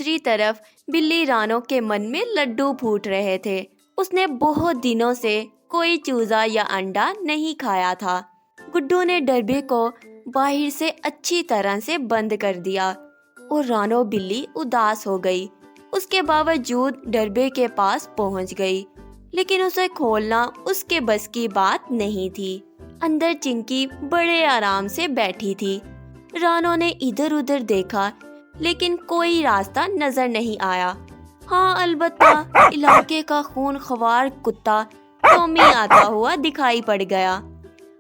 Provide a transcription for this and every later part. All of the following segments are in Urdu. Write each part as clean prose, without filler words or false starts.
دوسری طرف بلی رانو کے من میں لڈو پھوٹ رہے تھے۔ اس نے بہت دنوں سے کوئی چوزا یا انڈا نہیں کھایا تھا۔ گڈو نے ڈربے کو باہر سے اچھی طرح سے بند کر دیا اور رانو بلی اداس ہو گئی۔ اس کے باوجود ڈربے کے پاس پہنچ گئی، لیکن اسے کھولنا اس کے بس کی بات نہیں تھی۔ اندر چنکی بڑے آرام سے بیٹھی تھی۔ رانو نے ادھر ادھر دیکھا لیکن کوئی راستہ نظر نہیں آیا۔ ہاں، البتہ علاقے کا خون خوار کتا ٹومی آتا ہوا دکھائی پڑ گیا۔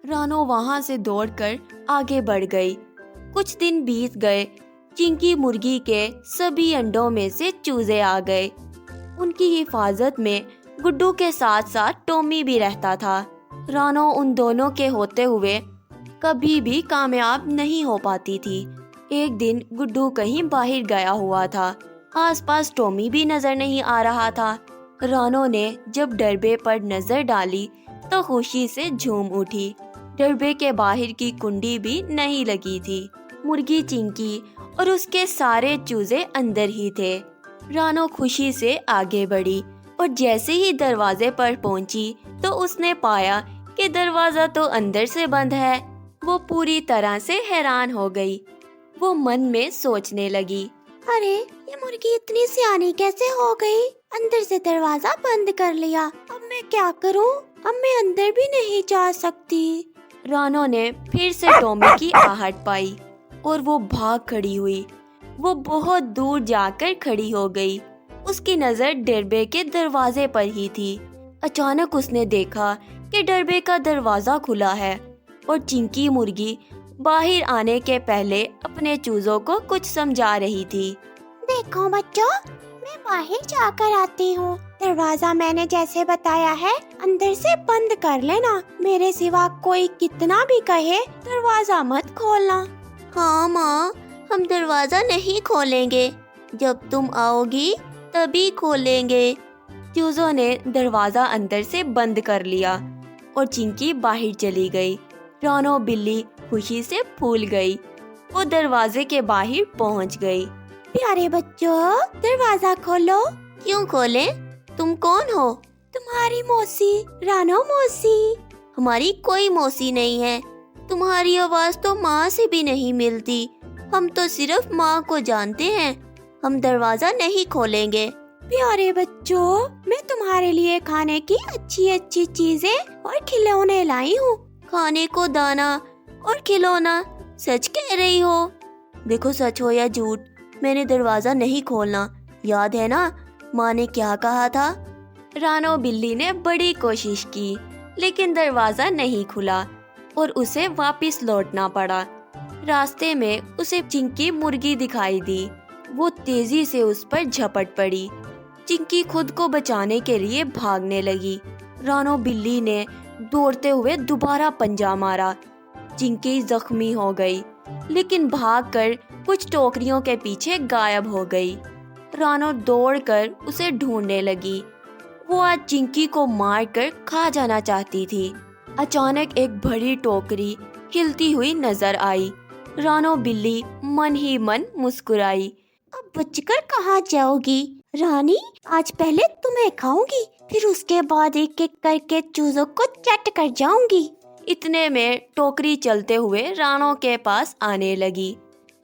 رانو وہاں سے دوڑ کر آگے بڑھ گئی۔ کچھ دن بیت گئے۔ چنکی مرغی کے سبھی انڈوں میں سے چوزے آ گئے۔ ان کی حفاظت میں گڈو کے ساتھ ساتھ ٹومی بھی رہتا تھا۔ رانو ان دونوں کے ہوتے ہوئے کبھی بھی کامیاب نہیں ہو پاتی تھی۔ ایک دن گڈو کہیں باہر گیا ہوا تھا۔ آس پاس ٹومی بھی نظر نہیں آ رہا تھا۔ رانو نے جب ڈربے پر نظر ڈالی تو خوشی سے جھوم اٹھی۔ ڈربے کے باہر کی کنڈی بھی نہیں لگی تھی۔ مرغی چنکی اور اس کے سارے چوزے اندر ہی تھے۔ رانو خوشی سے آگے بڑھی اور جیسے ہی دروازے پر پہنچی تو اس نے پایا کہ دروازہ تو اندر سے بند ہے۔ وہ پوری طرح سے حیران ہو گئی۔ وہ من میں سوچنے لگی، ارے یہ مرغی اتنی سیانی کیسے ہو گئی؟ اندر سے دروازہ بند کر لیا، اب میں کیا کروں؟ اب میں اندر بھی نہیں جا سکتی۔ رانو نے پھر سے ٹومی کی آہٹ پائی اور وہ بھاگ کھڑی ہوئی۔ وہ بہت دور جا کر کھڑی ہو گئی۔ اس کی نظر ڈربے کے دروازے پر ہی تھی۔ اچانک اس نے دیکھا کہ ڈربے کا دروازہ کھلا ہے اور چنکی مرغی باہر آنے کے پہلے اپنے چوزوں کو کچھ سمجھا رہی تھی۔ دیکھو بچوں، میں باہر جا کر آتی ہوں۔ دروازہ میں نے جیسے بتایا ہے اندر سے بند کر لینا۔ میرے سوا کوئی کتنا بھی کہے دروازہ مت کھولنا۔ ہاں ماں، ہم دروازہ نہیں کھولیں گے، جب تم آؤ گی تبھی کھولیں گے۔ چوزوں نے دروازہ اندر سے بند کر لیا اور چنکی باہر چلی گئی۔ رانو بلی خوشی سے پھول گئی۔ وہ دروازے کے باہر پہنچ گئی۔ پیارے بچوں، دروازہ کھولو۔ کیوں کھولیں؟ تم کون ہو؟ تمہاری موسی، رانو موسی۔ ہماری کوئی موسی نہیں ہے۔ تمہاری آواز تو ماں سے بھی نہیں ملتی۔ ہم تو صرف ماں کو جانتے ہیں۔ ہم دروازہ نہیں کھولیں گے۔ پیارے بچوں، میں تمہارے لیے کھانے کی اچھی اچھی چیزیں اور کھلونے لائی ہوں۔ کھانے کو دانا اور کھلونا؟ سچ کہہ رہی ہو؟ دیکھو سچ ہو یا جھوٹ، میں نے دروازہ نہیں کھولنا۔ یاد ہے نا ماں نے کیا کہا تھا؟ رانو بلی نے بڑی کوشش کی لیکن دروازہ نہیں کھلا اور اسے واپس لوٹنا پڑا۔ راستے میں اسے چنکی مرغی دکھائی دی۔ وہ تیزی سے اس پر جھپٹ پڑی۔ چنکی خود کو بچانے کے لیے بھاگنے لگی۔ رانو بلی نے دوڑتے ہوئے دوبارہ پنجہ مارا۔ چنکی زخمی ہو گئی لیکن بھاگ کر کچھ ٹوکریوں کے پیچھے غائب ہو گئی۔ رانو دوڑ کر اسے ڈھونڈنے لگی۔ وہ آج چنکی کو مار کر کھا جانا چاہتی تھی۔ اچانک ایک بڑی ٹوکری ہلتی ہوئی نظر آئی۔ رانو بلی من ہی من مسکرائی۔ اب بچ کر کہاں جاؤ گی رانی؟ آج پہلے تمہیں کھاؤں گی، پھر اس کے بعد ایک ایک کر کے چوزوں کو چٹ کر جاؤں گی۔ اتنے میں ٹوکری چلتے ہوئے رانو کے پاس آنے لگی۔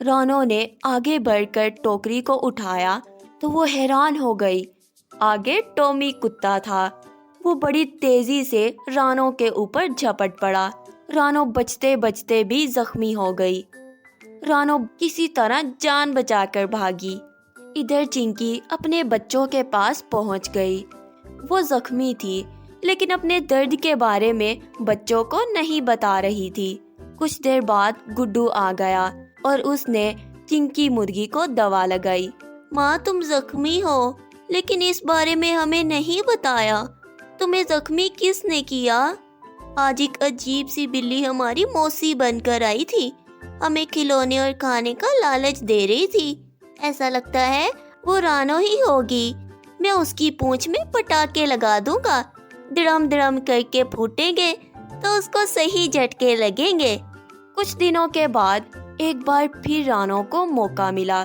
رانو نے آگے بڑھ کر ٹوکری کو اٹھایا تو وہ حیران ہو گئی۔ آگے ٹومی کتا تھا۔ وہ بڑی تیزی سے رانو کے اوپر جھپٹ پڑا۔ رانو بچتے بچتے بھی زخمی ہو گئی۔ رانو کسی طرح جان بچا کر بھاگی۔ ادھر چنکی اپنے بچوں کے پاس پہنچ گئی۔ وہ زخمی تھی لیکن اپنے درد کے بارے میں بچوں کو نہیں بتا رہی تھی۔ کچھ دیر بعد گڈو آ گیا اور اس نے چنکی مرغی کو دوا لگائی۔ ماں تم زخمی ہو لیکن اس بارے میں ہمیں نہیں بتایا۔ تمہیں زخمی کس نے کیا؟ آج ایک عجیب سی بلی ہماری موسی بن کر آئی تھی۔ ہمیں کھلونے اور کھانے کا لالچ دے رہی تھی۔ ایسا لگتا ہے وہ رانو ہی ہوگی۔ میں اس کی پونچھ میں پٹاخے لگا دوں گا، دڑم دڑم کر کے پھوٹیں گے تو اس کو صحیح جھٹکے لگیں گے۔ کچھ دنوں کے بعد ایک بار پھر رانو کو موقع ملا۔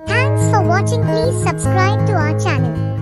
Thanks for watching. Please subscribe to our channel.